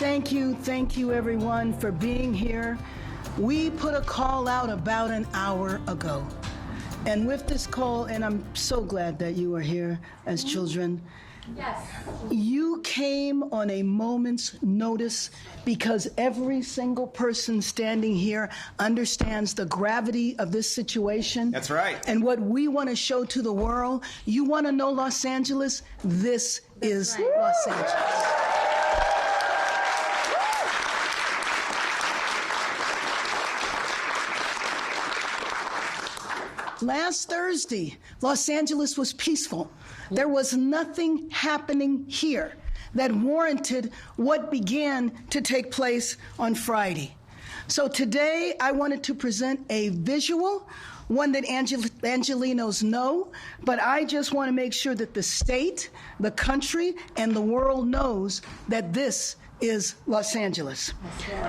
Thank you everyone for being here. We put a call out about an hour ago. And with this call, and I'm so glad that you are here as children. Yes. You came on a moment's notice because every single person standing here understands the gravity of this situation. That's right. And what we want to show to the world. You want to know Los Angeles? This is right. Los Angeles. Last Thursday, Los Angeles was peaceful. There was nothing happening here that warranted what began to take place on Friday. So today, I wanted to present a visual, one that Angelinos know, but I just want to make sure that the state, the country, and the world knows that this is Los Angeles.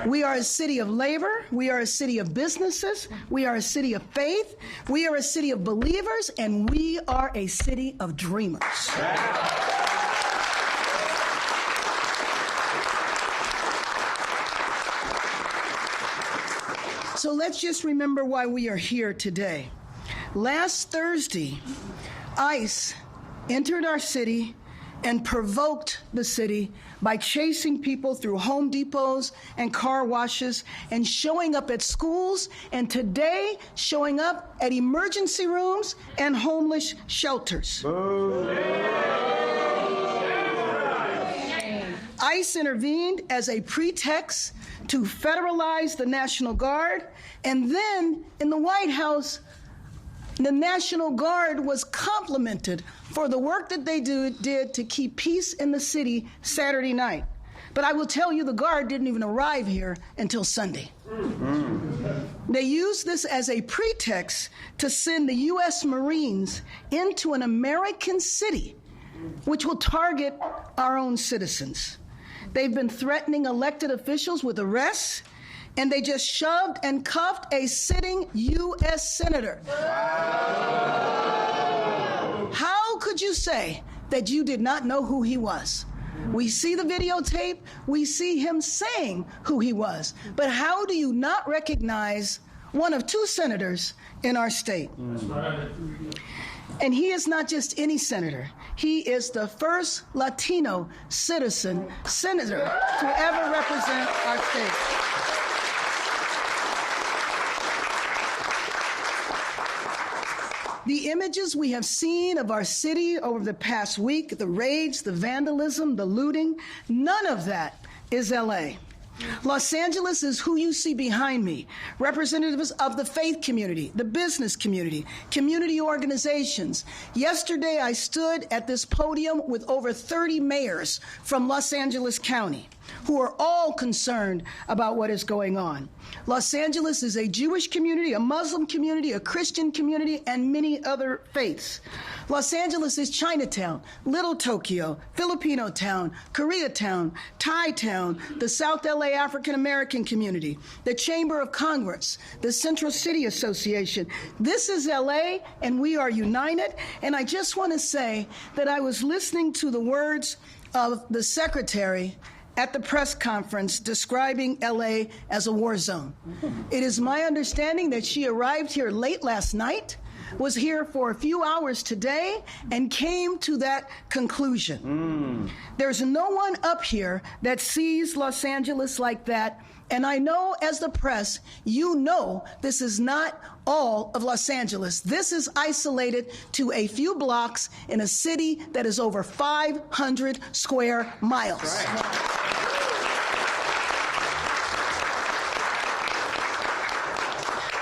We are a city of labor. We are a city of businesses. We are a city of faith. We are a city of believers, and we are a city of dreamers. So let's just remember why we are here today. Last Thursday, ICE entered our city and provoked the city by chasing people through Home Depots and car washes and showing up at schools, and today showing up at emergency rooms and homeless shelters. ICE intervened as a pretext to federalize the National Guard, and then in the White House, the National Guard was complimented for the work that they did to keep peace in the city Saturday night. But I will tell you, the Guard didn't even arrive here until Sunday. They used this as a pretext to send the U.S. Marines into an American city, which will target our own citizens. They've been threatening elected officials with arrests, and they just shoved and cuffed a sitting U.S. senator. Wow. How could you say that you did not know who he was? We see the videotape. We see him saying who he was. But how do you not recognize one of two senators in our state? That's right. And he is not just any senator. He is the first Latino senator to ever represent our state. The images we have seen of our city over the past week, the rage, the vandalism, the looting, none of that is LA. Los Angeles is who you see behind me, representatives of the faith community, the business community, community organizations. Yesterday, I stood at this podium with over 30 mayors from Los Angeles County who are all concerned about what is going on. Los Angeles is a Jewish community, a Muslim community, a Christian community, and many other faiths. Los Angeles is Chinatown, Little Tokyo, Filipino Town, Koreatown, Thai Town, the South LA African American community, the Chamber of Congress, the Central City Association. This is LA, and we are united. And I just want to say that I was listening to the words of the secretary at the press conference describing LA as a war zone. It is my understanding that she arrived here late last night, was here for a few hours today, and came to that conclusion. There's no one up here that sees Los Angeles like that. And I know, as the press, you know this is not all of Los Angeles. This is isolated to a few blocks in a city that is over 500 square miles. Right.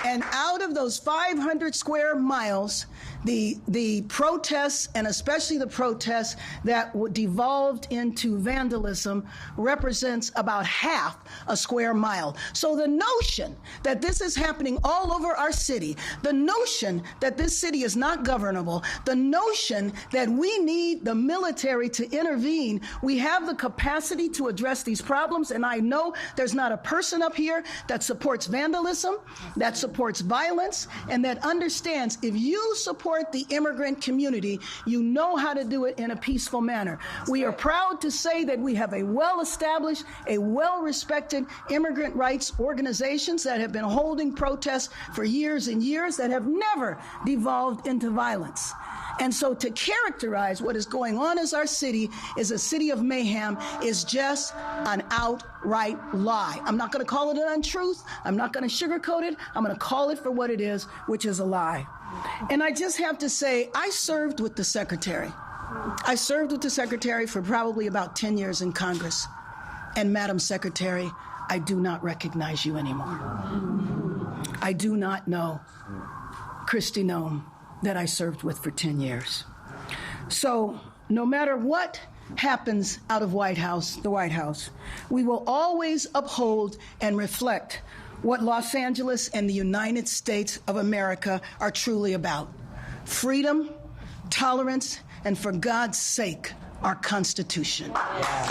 And out of those 500 square miles, the protests, and especially the protests that devolved into vandalism, represents about half a square mile. So the notion that this is happening all over our city, the notion that this city is not governable, the notion that we need the military to intervene, we have the capacity to address these problems. And I know there's not a person up here that supports vandalism, that supports supports violence and that understands if you support the immigrant community, you know how to do it in a peaceful manner. We are proud to say that we have a well-established, a well-respected immigrant rights organizations that have been holding protests for years and years that have never devolved into violence. And so to characterize what is going on as our city is a city of mayhem is just an outright lie. I'm not going to call it an untruth. I'm not going to sugarcoat it. I'm going to call it for what it is, which is a lie. And I just have to say, I served with the secretary. I served with the secretary for probably about 10 years in Congress. And Madam Secretary, I do not recognize you anymore. I do not know Kristi Noem that I served with for 10 years. So no matter what happens out of the White House, we will always uphold and reflect what Los Angeles and the United States of America are truly about: freedom, tolerance, and for God's sake, our Constitution. Yeah.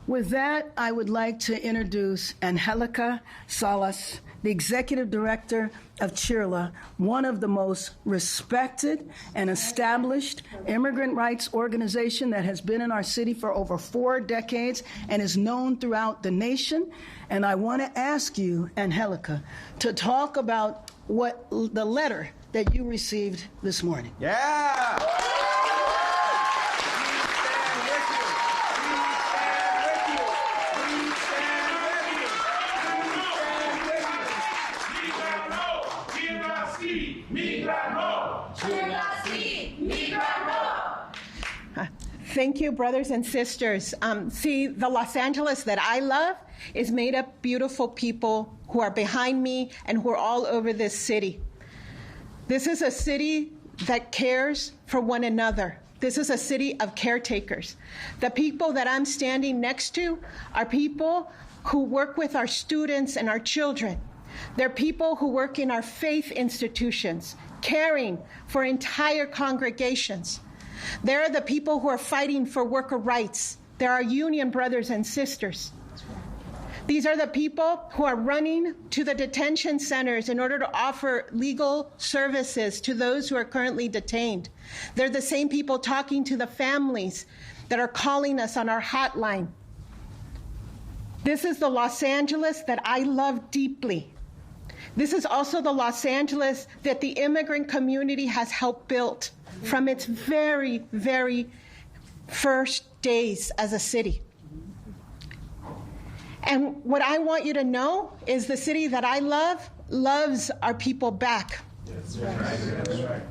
With that, I would like to introduce Angelica Salas, the Executive Director of CHIRLA, one of the most respected and established immigrant rights organization that has been in our city for over 4 decades and is known throughout the nation. And I want to ask you, Angelica, to talk about what the letter that you received this morning. Yeah! Thank you, brothers and sisters. See, the Los Angeles that I love is made up of beautiful people who are behind me and who are all over this city. This is a city that cares for one another. This is a city of caretakers. The people that I'm standing next to are people who work with our students and our children. They're people who work in our faith institutions, caring for entire congregations. They're the people who are fighting for worker rights. They're our union brothers and sisters. These are the people who are running to the detention centers in order to offer legal services to those who are currently detained. They're the same people talking to the families that are calling us on our hotline. This is the Los Angeles that I love deeply. This is also the Los Angeles that the immigrant community has helped build from its very, very first days as a city. And what I want you to know is the city that I love loves our people back. That's right. That's right.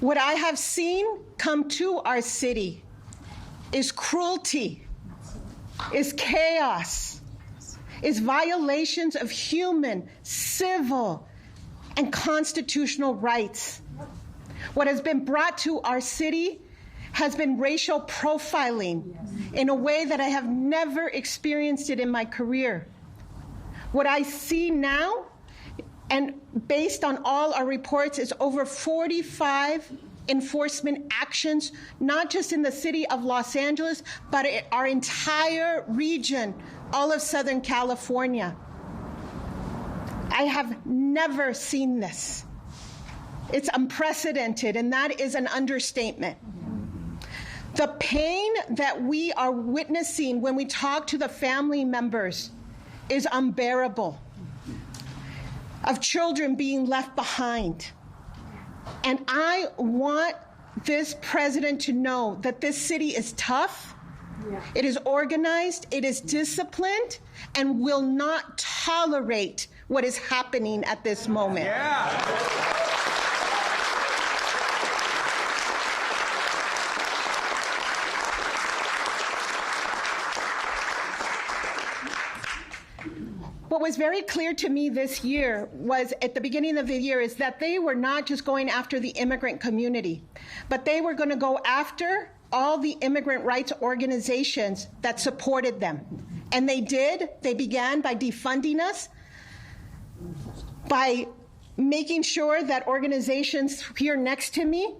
What I have seen come to our city is cruelty, is chaos, is violations of human, civil, and constitutional rights. What has been brought to our city has been racial profiling in a way that I have never experienced it in my career. What I see now, and based on all our reports, is over 45 enforcement actions, not just in the city of Los Angeles, but our entire region, all of Southern California. I have never seen this. It's unprecedented, and that is an understatement. The pain that we are witnessing when we talk to the family members is unbearable, of children being left behind. And I want this president to know that this city is tough, it is organized, it is disciplined, and will not tolerate what is happening at this moment. Yeah. What was very clear to me this year was, at the beginning of the year, is that they were not just going after the immigrant community, but they were going to go after all the immigrant rights organizations that supported them. And they did. They began by defunding us, by making sure that organizations here next to me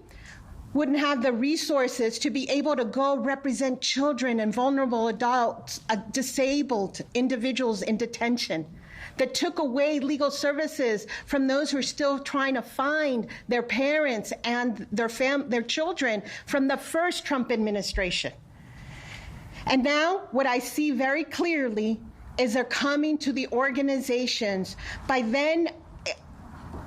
wouldn't have the resources to be able to go represent children and vulnerable adults, disabled individuals in detention, that took away legal services from those who are still trying to find their parents and their children from the first Trump administration. And now what I see very clearly is they're coming to the organizations by then,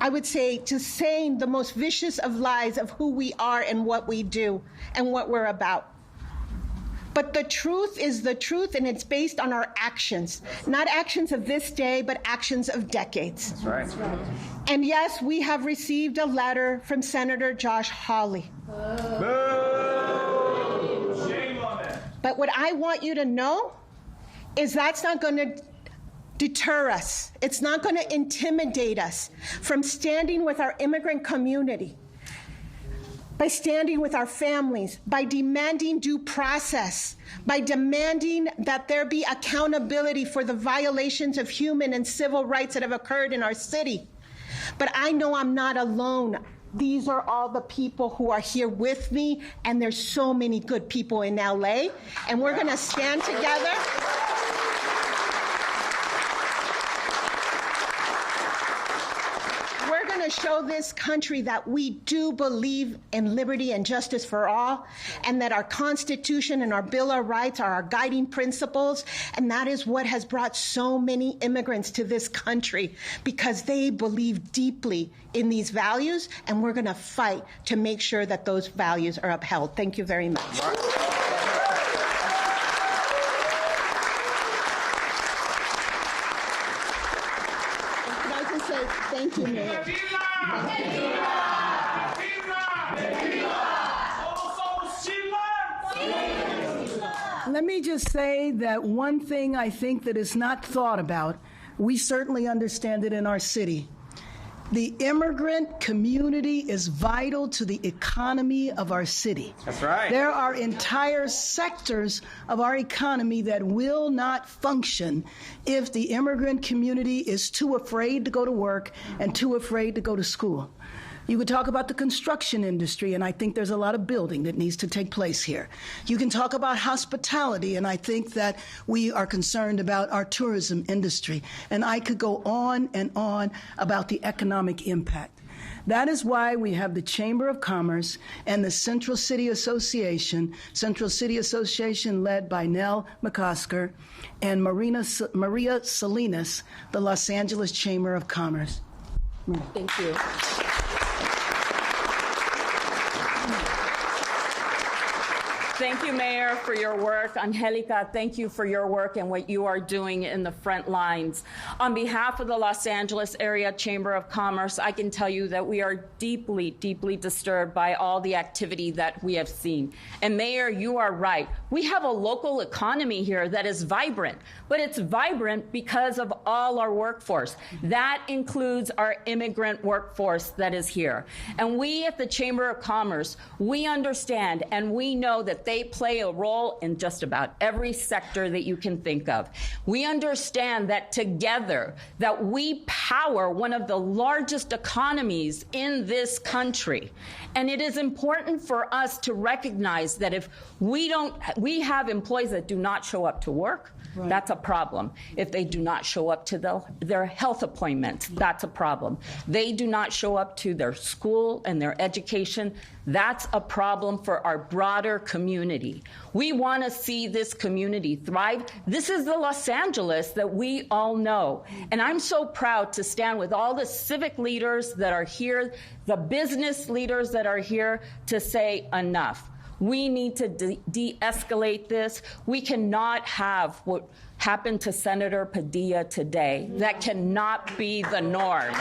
I would say, just saying the most vicious of lies of who we are and what we do and what we're about. But the truth is the truth, and it's based on our actions. Not actions of this day, but actions of decades. That's right. And yes, we have received a letter from Senator Josh Hawley. Shame on that. But what I want you to know is that's not going to deter us. It's not going to intimidate us from standing with our immigrant community, by standing with our families, by demanding due process, by demanding that there be accountability for the violations of human and civil rights that have occurred in our city. But I know I'm not alone. These are all the people who are here with me, and there's so many good people in LA, and we're going to stand together. To show this country that we do believe in liberty and justice for all, and that our Constitution and our Bill of Rights are our guiding principles, and that is what has brought so many immigrants to this country, because they believe deeply in these values, and we're going to fight to make sure that those values are upheld. Thank you very much. Thank you, Mayor. Let me just say that one thing I think that is not thought about, we certainly understand it in our city. The immigrant community is vital to the economy of our city. That's right. There are entire sectors of our economy that will not function if the immigrant community is too afraid to go to work and too afraid to go to school. You could talk about the construction industry, and I think there's a lot of building that needs to take place here. You can talk about hospitality, and I think that we are concerned about our tourism industry. And I could go on and on about the economic impact. That is why we have the Chamber of Commerce and the Central City Association led by Nell McCosker and Maria Salinas, the Los Angeles Chamber of Commerce. Thank you. Thank you, Mayor, for your work. Angelica, thank you for your work and what you are doing in the front lines. On behalf of the Los Angeles Area Chamber of Commerce, I can tell you that we are deeply, deeply disturbed by all the activity that we have seen. And Mayor, you are right. We have a local economy here that is vibrant, but it's vibrant because of all our workforce. That includes our immigrant workforce that is here. And we at the Chamber of Commerce, we understand and we know that they play a role in just about every sector that you can think of. We understand that together, that we power one of the largest economies in this country. And it is important for us to recognize that if we have employees that do not show up to work, right, that's a problem. If they do not show up to their health appointments, that's a problem. They do not show up to their school and their education, that's a problem for our broader community. We want to see this community thrive. This is the Los Angeles that we all know. And I'm so proud to stand with all the civic leaders that are here, the business leaders that are here to say enough. We need to de-escalate this. We cannot have what happened to Senator Padilla today. That cannot be the norm.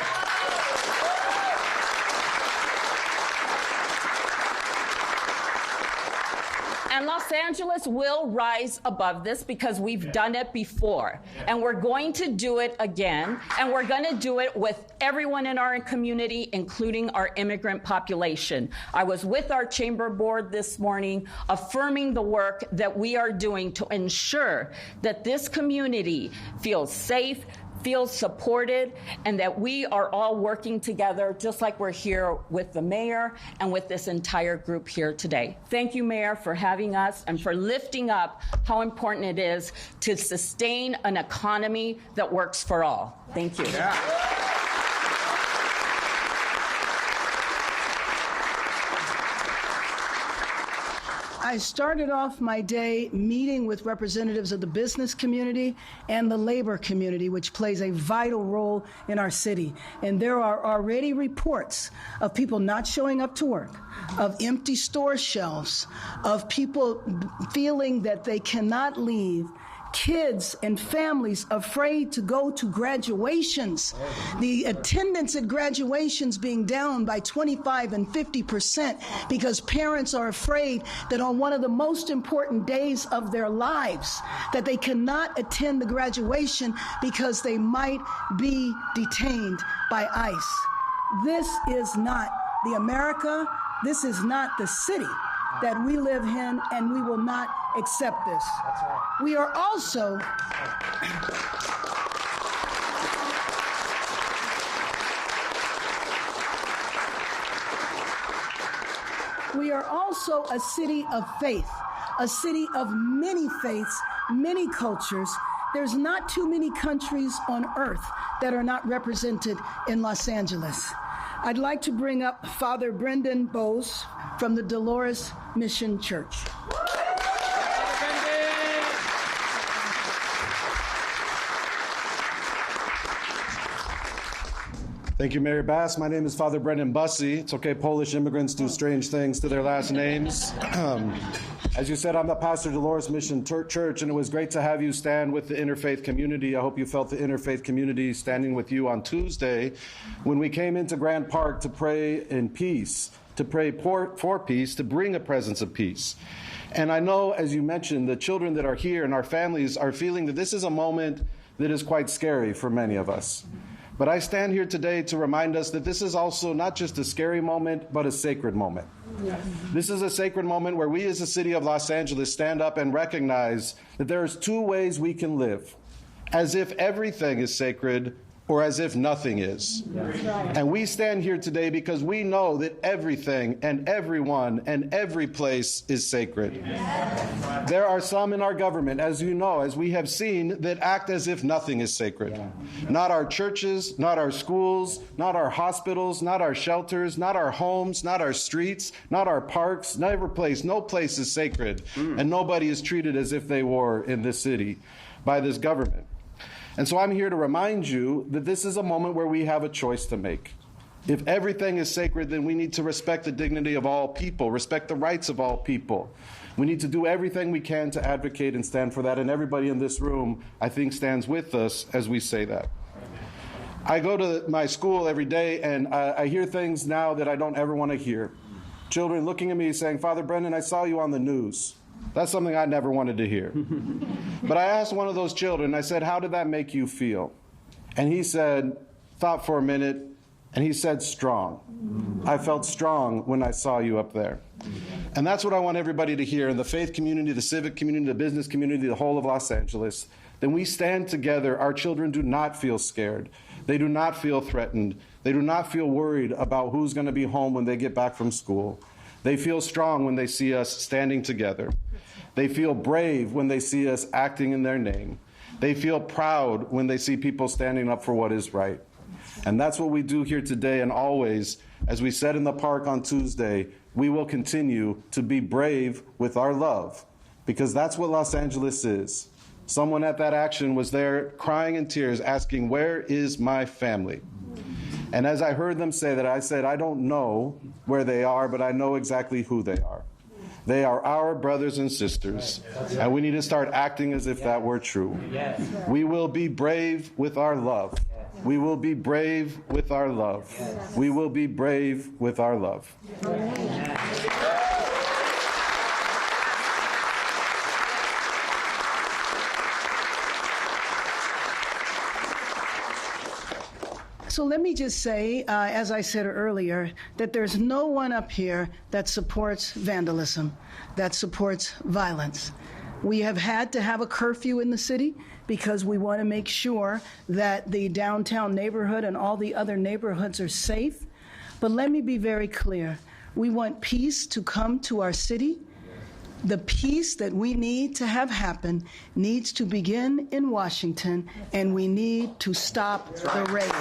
And Los Angeles will rise above this because we've done it before. And we're going to do it again. And we're going to do it with everyone in our community, including our immigrant population. I was with our chamber board this morning, affirming the work that we are doing to ensure that this community feels safe, feel supported, and that we are all working together just like we're here with the mayor and with this entire group here today. Thank you, Mayor, for having us and for lifting up how important it is to sustain an economy that works for all. Thank you. Yeah. I started off my day meeting with representatives of the business community and the labor community, which plays a vital role in our city. And there are already reports of people not showing up to work, of empty store shelves, of people feeling that they cannot leave, kids and families afraid to go to graduations. The attendance at graduations being down by 25 and 50% because parents are afraid that on one of the most important days of their lives that they cannot attend the graduation because they might be detained by ICE. This is not the America, this is not the city that we live in, and we will not accept this. That's right. We are also a city of faith, a city of many faiths, many cultures. There's not too many countries on earth that are not represented in Los Angeles. I'd like to bring up Father Brendan Bowes from the Dolores Mission Church. Thank you, Mary Bass. My name is Father Brendan Bussey. It's okay, Polish immigrants do strange things to their last names. As you said, I'm the pastor of Dolores Mission Church, and it was great to have you stand with the interfaith community. I hope you felt the interfaith community standing with you on Tuesday when we came into Grand Park to pray in peace, to pray for peace, to bring a presence of peace. And I know, as you mentioned, the children that are here and our families are feeling that this is a moment that is quite scary for many of us. But I stand here today to remind us that this is also not just a scary moment, but a sacred moment. Yes. This is a sacred moment where we as the city of Los Angeles stand up and recognize that there's two ways we can live, as if everything is sacred or as if nothing is. Yes. And we stand here today because we know that everything and everyone and every place is sacred. Yes. There are some in our government, as you know, as we have seen, that act as if nothing is sacred. Yeah. Not our churches, not our schools, not our hospitals, not our shelters, not our homes, not our streets, not our parks, no place is sacred. And nobody is treated as if they were in this city by this government. And so I'm here to remind you that this is a moment where we have a choice to make. If everything is sacred, then we need to respect the dignity of all people, respect the rights of all people. We need to do everything we can to advocate and stand for that, and everybody in this room, I think, stands with us as we say that. I go to my school every day, and I hear things now that I don't ever want to hear. Children looking at me saying, "Father Brendan, I saw you on the news." That's something I never wanted to hear. But I asked one of those children, I said, "How did that make you feel?" And he said, thought for a minute, and he said, "Strong. I felt strong when I saw you up there." And that's what I want everybody to hear in the faith community, the civic community, the business community, the whole of Los Angeles. Then we stand together. Our children do not feel scared. They do not feel threatened. They do not feel worried about who's going to be home when they get back from school. They feel strong when they see us standing together. They feel brave when they see us acting in their name. They feel proud when they see people standing up for what is right. And that's what we do here today and always. As we said in the park on Tuesday, we will continue to be brave with our love, because that's what Los Angeles is. Someone at that action was there crying in tears, asking, "Where is my family?" And as I heard them say that, I said, I don't know where they are, but I know exactly who they are. They are our brothers and sisters, and we need to start acting as if that were true. We will be brave with our love. We will be brave with our love. We will be brave with our love. So let me just say, as I said earlier, that there's no one up here that supports vandalism, that supports violence. We have had to have a curfew in the city because we want to make sure that the downtown neighborhood and all the other neighborhoods are safe. But let me be very clear. We want peace to come to our city. The peace that we need to have happen needs to begin in Washington, and we need to stop the rage.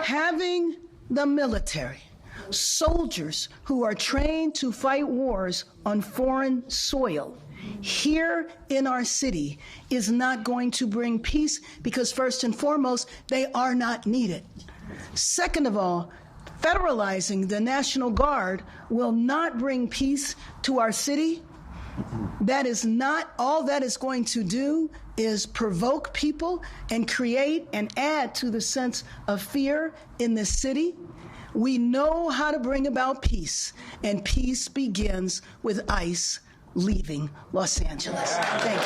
Having the military, soldiers who are trained to fight wars on foreign soil here in our city is not going to bring peace because, first and foremost, they are not needed. Second of all, federalizing the National Guard will not bring peace to our city. That is not all that is going to do is provoke people and create and add to the sense of fear in this city. We know how to bring about peace, and peace begins with ICE leaving Los Angeles. Thank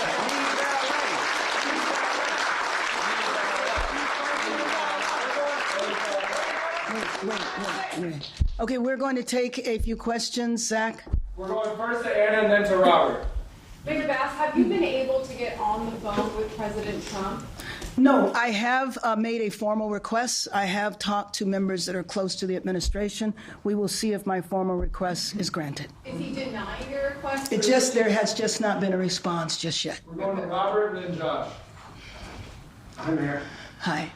you. Wait. Okay, we're going to take a few questions. Zach? We're going first to Anna and then to Robert. Mayor Bass, have you been able to get on the phone with President Trump? No, I have made a formal request. I have talked to members that are close to the administration. We will see if my formal request is granted. Is he denying your request? There has just not been a response just yet. We're going to Robert and then Josh. Hi, Mayor. Hi.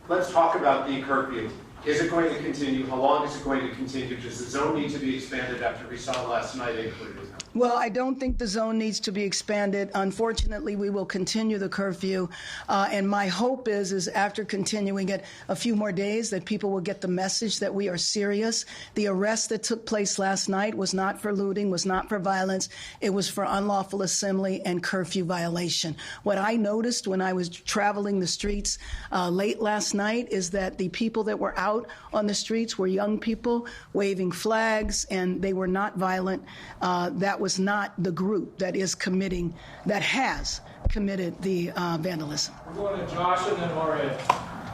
Let's talk about the curfew. Is it going to continue? How long is it going to continue? Does the zone need to be expanded after we saw last night included? Well, I don't think the zone needs to be expanded. Unfortunately, we will continue the curfew. And my hope is after continuing it a few more days, that people will get the message that we are serious. The arrest that took place last night was not for looting, was not for violence. It was for unlawful assembly and curfew violation. What I noticed when I was traveling the streets late last night is that the people that were out on the streets were young people waving flags, and they were not violent. That was not the group that has committed the vandalism. We're going to Josh and then Maria.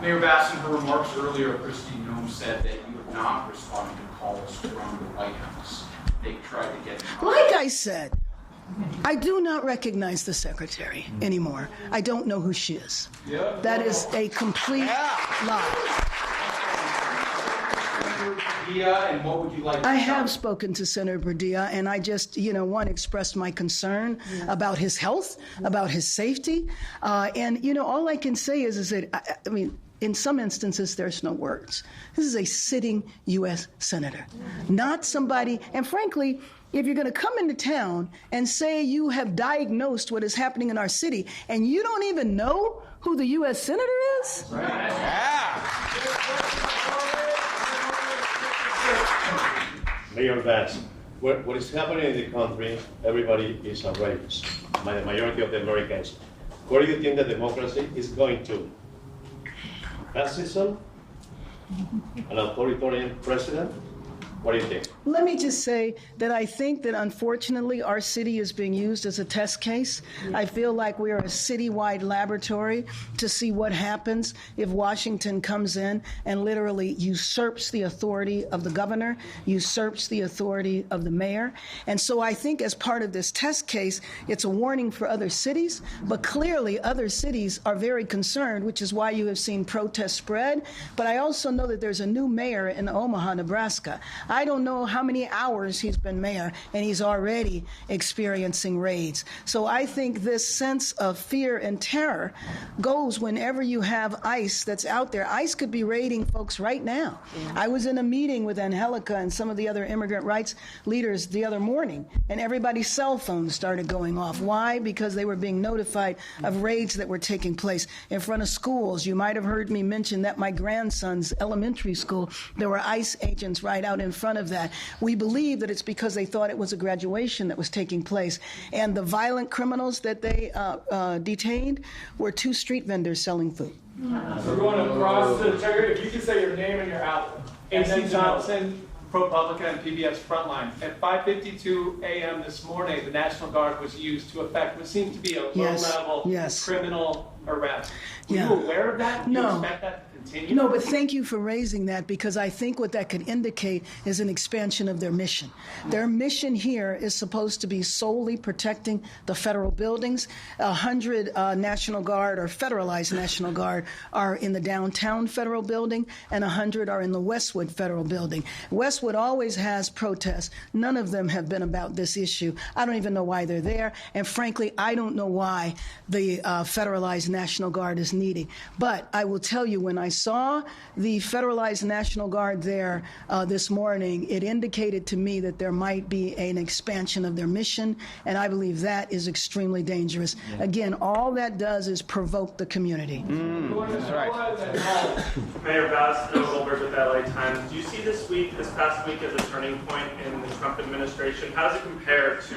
Mayor Bass, in her remarks earlier, Christy Nome said that you have not responded to calls from the White House. They tried to get... Like I said, I do not recognize the secretary anymore. I don't know who she is. That is a complete lie. And what would you like to I have spoken to Senator Padilla, and I just, want to express my concern about his health, about his safety. And, all I can say is that, in some instances, there's no words. This is a sitting U.S. senator, not somebody, and frankly, if you're going to come into town and say you have diagnosed what is happening in our city, and you don't even know who the U.S. senator is? Mayor Bass, what is happening in the country, everybody is outraged, the majority of the Americans. Where do you think that democracy is going to? Fascism? An authoritarian president? What do you think? Let me just say that I think that unfortunately our city is being used as a test case. I feel like we are a citywide laboratory to see what happens if Washington comes in and literally usurps the authority of the governor, usurps the authority of the mayor. And so I think as part of this test case, it's a warning for other cities, but clearly other cities are very concerned, which is why you have seen protests spread. But I also know that there's a new mayor in Omaha, Nebraska. I don't know how many hours he's been mayor, and he's already experiencing raids. So I think this sense of fear and terror goes whenever you have ICE that's out there. ICE could be raiding folks right now. I was in a meeting with Angelica and some of the other immigrant rights leaders the other morning, and everybody's cell phones started going off. Why? Because they were being notified of raids that were taking place in front of schools. You might have heard me mention that my grandson's elementary school, there were ICE agents right out in front of that. We believe that it's because they thought it was a graduation that was taking place. And the violent criminals that they detained were 2 street vendors selling food. We're going across the trigger. If you can say your name and your outlet. AC Johnson, ProPublica and PBS Frontline. At 5:52 a.m. this morning, the National Guard was used to effect what seems to be a low-level criminal arrest. Were you aware of that? Do you expect that to continue? No, but thank you for raising that, because I think what that could indicate is an expansion of their mission. Their mission here is supposed to be solely protecting the federal buildings. 100 National Guard or federalized National Guard are in the downtown federal building, and 100 are in the Westwood federal building. Westwood always has protests. None of them have been about this issue. I don't even know why they're there, and frankly, I don't know why the federalized National Guard is needed. But I will tell you, when I saw the federalized National Guard there this morning, it indicated to me that there might be an expansion of their mission, and I believe that is extremely dangerous. Again, all that does is provoke the community. That's right. Mayor Bass, Bill Goldberg with LA Times. Do you see this past week, as a turning point in the Trump administration? How does it compare to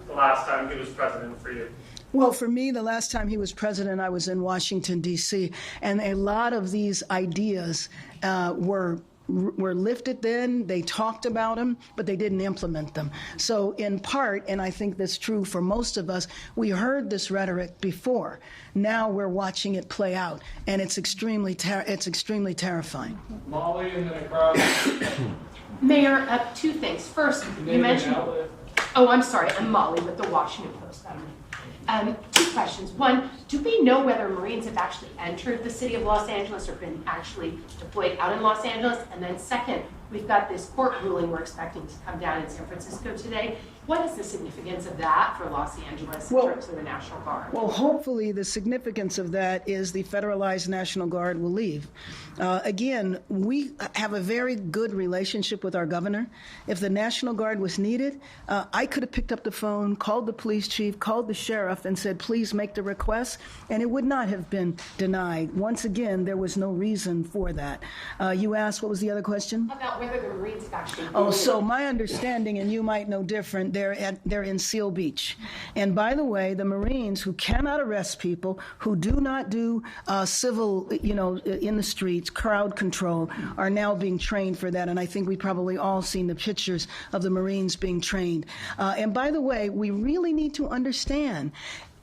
the last time he was president for you? Well, for me, the last time he was president, I was in Washington, D.C., and a lot of these ideas were lifted then. They talked about them, but they didn't implement them. So in part, and I think that's true for most of us, we heard this rhetoric before. Now we're watching it play out, and it's extremely terrifying. Molly and then across. Mayor, two things. First, you mentioned... Oh, I'm sorry. I'm Molly with the Washington Post. Two questions. One, do we know whether Marines have actually entered the city of Los Angeles or been actually deployed out in Los Angeles? And then second, we've got this court ruling we're expecting to come down in San Francisco today. What is the significance of that for Los Angeles in terms of the National Guard? Well, hopefully the significance of that is the federalized National Guard will leave. Again, we have a very good relationship with our governor. If the National Guard was needed, I could have picked up the phone, called the police chief, called the sheriff, and said, please make the request, and it would not have been denied. Once again, there was no reason for that. You asked, what was the other question? About whether the Marines have actually... Oh, so my understanding, and you might know different, they're in Seal Beach. And by the way, the Marines who cannot arrest people, who do not do civil, in the streets, crowd control, are now being trained for that. And I think we've probably all seen the pictures of the Marines being trained. And by the way, we really need to understand,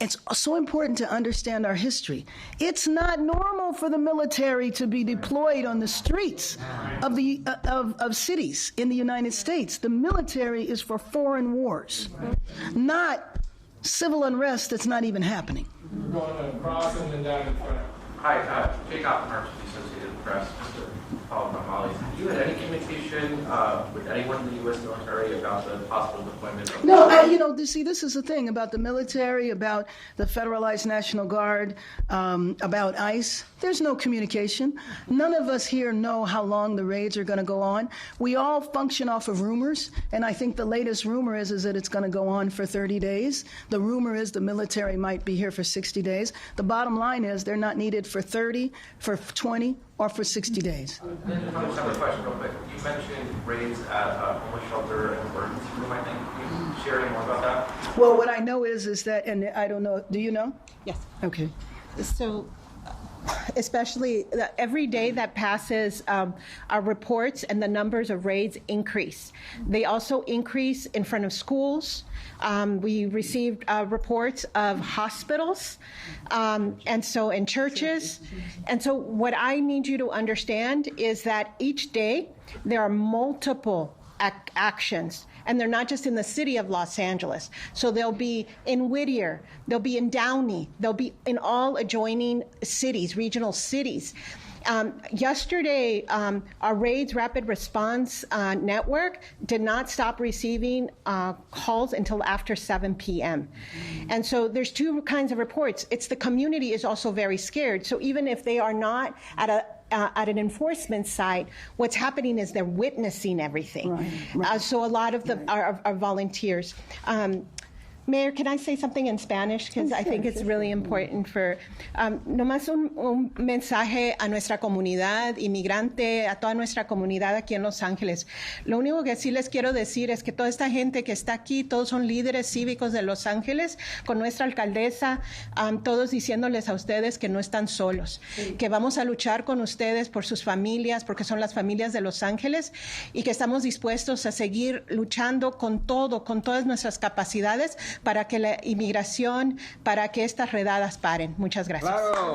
it's so important to understand our history. It's not normal for the military to be deployed on the streets of cities in the United States. The military is for foreign wars, not civil unrest that's not even happening. We're going across and then down in front. Hi, Jake Oppenheimer, Associated Press. Just to follow up on Molly's. Have you had any communication with anyone in the U.S. military about the possible deployment of... No, see, this is the thing about the military, about the federalized National Guard, about ICE. There's no communication. None of us here know how long the raids are going to go on. We all function off of rumors, and I think the latest rumor is that it's going to go on for 30 days. The rumor is the military might be here for 60 days. The bottom line is they're not needed for 30, for 20, or for 60 days. Another question real quick. You mentioned raids at a homeless shelter and emergency room, I think. Can you share any more about that? Well, what I know is that, and I don't know, do you know? Yes. Okay. So especially every day that passes, our reports and the numbers of raids increase. They also increase in front of schools. We received reports of hospitals, and so in churches. And so what I need you to understand is that each day there are multiple actions. And they're not just in the city of Los Angeles. So they'll be in Whittier, they'll be in Downey, they'll be in all adjoining cities, regional cities. Yesterday, our RAIDS Rapid Response Network did not stop receiving calls until after 7 p.m. And so there's two kinds of reports. It's the community is also very scared. So even if they are not at an enforcement site, what's happening is they're witnessing everything. Right. So a lot of our volunteers. Mayor, can I say something in Spanish? Because I think it's really important for... nomás un mensaje a nuestra comunidad inmigrante, a toda nuestra comunidad aquí en Los Ángeles. Lo único que sí les quiero decir es que toda esta gente que está aquí, todos son líderes cívicos de Los Ángeles, con nuestra alcaldesa, todos diciéndoles a ustedes que no están solos, que vamos a luchar con ustedes por sus familias, porque son las familias de Los Ángeles, y que estamos dispuestos a seguir luchando con todo, con todas nuestras capacidades, para que la inmigración, para que estas redadas paren. Muchas gracias. Claro.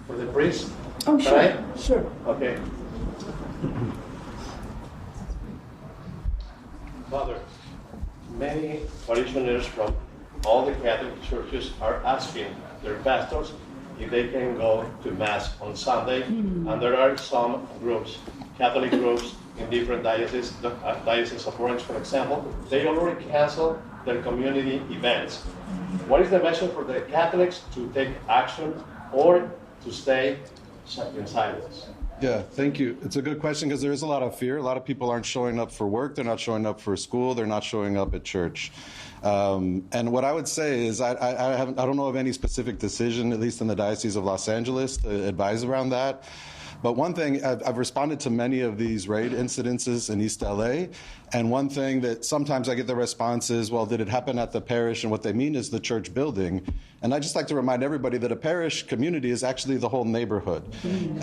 For the priest? Oh, sure. Right? Sure. Okay. Father, many parishioners from all the Catholic churches are asking their pastors if they can go to Mass on Sunday, and there are some groups, Catholic groups in different dioceses, the Diocese of Orange, for example, they already cancel their community events. What is the message for the Catholics to take action or to stay in silence? Yeah, thank you. It's a good question because there is a lot of fear. A lot of people aren't showing up for work. They're not showing up for school. They're not showing up at church. And what I would say is I don't know of any specific decision, at least in the Diocese of Los Angeles, to advise around that. But one thing, I've responded to many of these raid incidences in East LA, and one thing that sometimes I get the response is, well, did it happen at the parish? And what they mean is the church building. And I just like to remind everybody that a parish community is actually the whole neighborhood.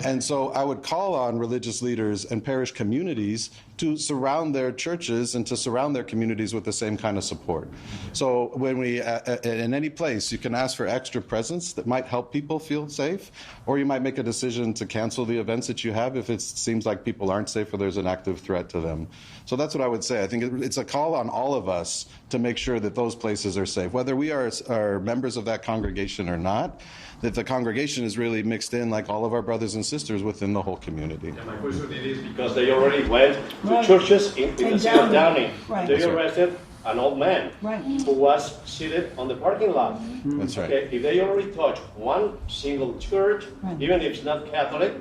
And so I would call on religious leaders and parish communities to surround their churches and to surround their communities with the same kind of support. So when we, in any place, you can ask for extra presence that might help people feel safe, or you might make a decision to cancel the events that you have if it seems like people aren't safe or there's an active threat to them. So that's what I would say. I think it's a call on all of us to make sure that those places are safe, whether we are members of that congregation or not, that the congregation is really mixed in like all of our brothers and sisters within the whole community. Yeah, my question is because they already went to churches in the city of Downey. Right. They arrested an old man Right. who was seated on the parking lot. That's right. Okay, if they already touch one single church, Right. even if it's not Catholic,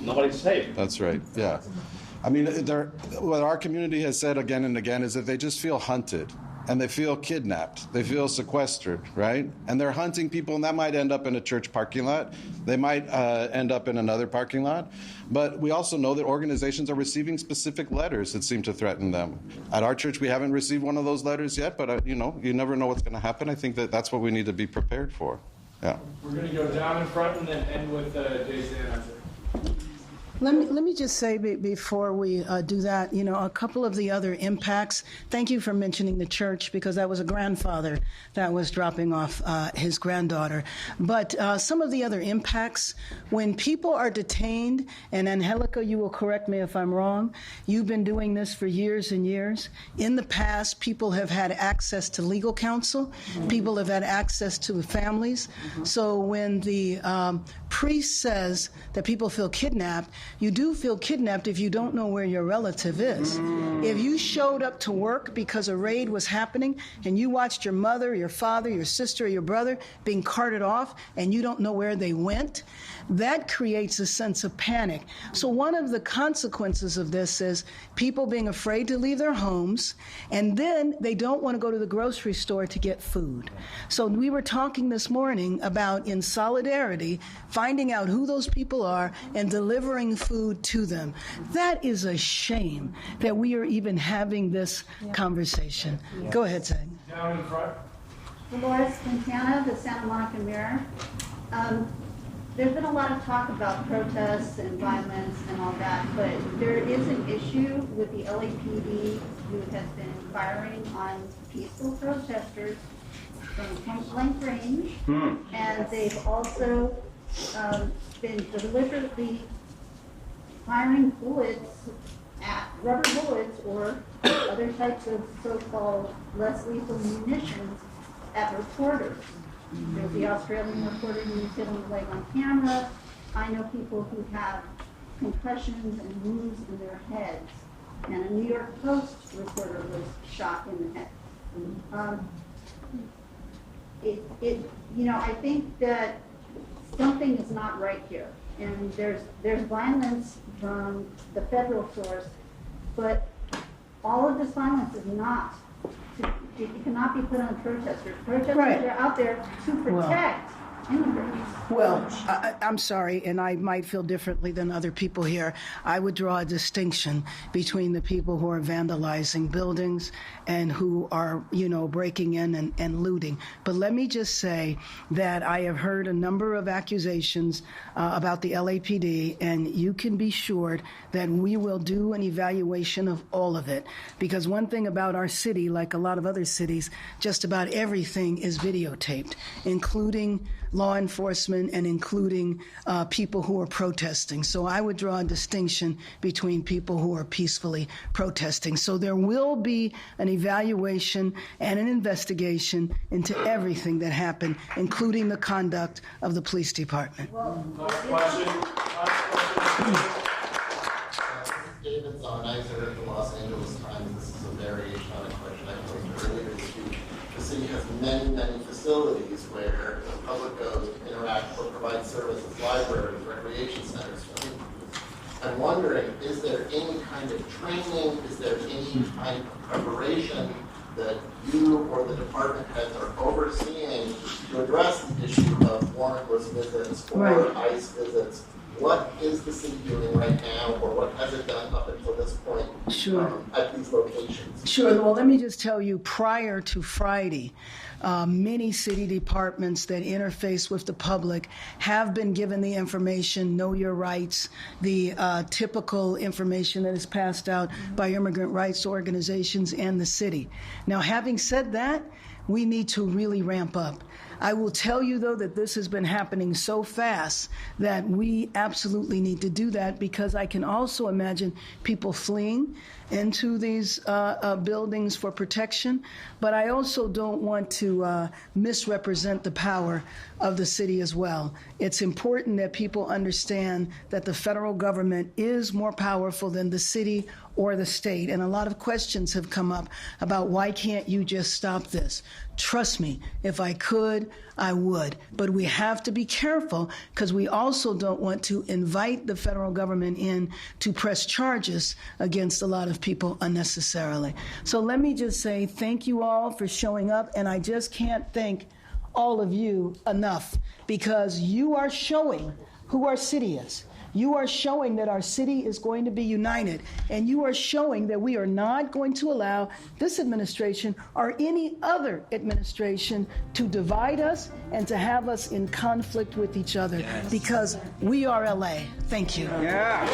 nobody's safe. That's right, yeah. I mean, what our community has said again and again is that they just feel hunted and they feel kidnapped. They feel sequestered, right? And they're hunting people, and that might end up in a church parking lot. They might end up in another parking lot. But we also know that organizations are receiving specific letters that seem to threaten them. At our church, we haven't received one of those letters yet, but you never know what's going to happen. I think that that's what we need to be prepared for. Yeah. We're going to go down in front and then end with Jason answer. Let me just say before we do that, a couple of the other impacts. Thank you for mentioning the church, because that was a grandfather that was dropping off his granddaughter. But some of the other impacts, when people are detained, and Angelica, you will correct me if I'm wrong, you've been doing this for years and years. In the past, people have had access to legal counsel. People have had access to families. So when the priest says that people feel kidnapped, you do feel kidnapped if you don't know where your relative is. If you showed up to work because a raid was happening and you watched your mother, your father, your sister, or your brother being carted off and you don't know where they went, that creates a sense of panic. So one of the consequences of this is people being afraid to leave their homes, and then they don't want to go to the grocery store to get food. So we were talking this morning about, in solidarity, finding out who those people are and delivering food to them. That is a shame that we are even having this conversation. Go ahead, Zach. Down in front. Dolores Quintana, the Santa Monica Mirror. There's been a lot of talk about protests and violence and all that, but there is an issue with the LAPD who has been firing on peaceful protesters from point-blank range, and they've also been deliberately firing bullets, rubber bullets or other types of so-called less lethal munitions at reporters. There's the Australian reporter who's hitting the leg on camera. I know people who have concussions and wounds in their heads. And a New York Post reporter was shot in the head. I think that something is not right here. and there's violence from the federal source, but all of this violence is not, it cannot be put on protesters. Protesters are out there to protect immigrants. Well, I'm sorry, and I might feel differently than other people here. I would draw a distinction between the people who are vandalizing buildings and who are, breaking in and looting. But let me just say that I have heard a number of accusations about the LAPD, and you can be assured that we will do an evaluation of all of it. Because one thing about our city, like a lot of other cities, just about everything is videotaped, including law enforcement and including people who are protesting. So I would draw a distinction between people who are peacefully protesting. So there will be an evaluation and an investigation into everything that happened, including the conduct of the police department. David Zahn, I editor at the Los Angeles Times. This is a variation on a question I posed earlier this week. The city has many, many facilities where the public goes to interact or provide services, libraries, recreation centers. I'm wondering, is there any kind of training, is there any kind of preparation that you or the department heads are overseeing to address the issue of warrantless visits or ICE visits? What is the city doing right now, or what has it done up until this point at these locations? Sure. Well, let me just tell you, prior to Friday, many city departments that interface with the public have been given the information, know your rights, the typical information that is passed out by immigrant rights organizations and the city. Now, having said that, we need to really ramp up. I will tell you, though, that this has been happening so fast that we absolutely need to do that, because I can also imagine people fleeing into these buildings for protection. But I also don't want to misrepresent the power of the city as well. It's important that people understand that the federal government is more powerful than the city or the state. And a lot of questions have come up about why can't you just stop this? Trust me, if I could, I would. But we have to be careful, because we also don't want to invite the federal government in to press charges against a lot of people unnecessarily. So let me just say thank you all for showing up, and I just can't thank all of you enough, because you are showing who our city is. You are showing that our city is going to be united, and you are showing that we are not going to allow this administration or any other administration to divide us and to have us in conflict with each other, because we are LA. Thank you. Yeah.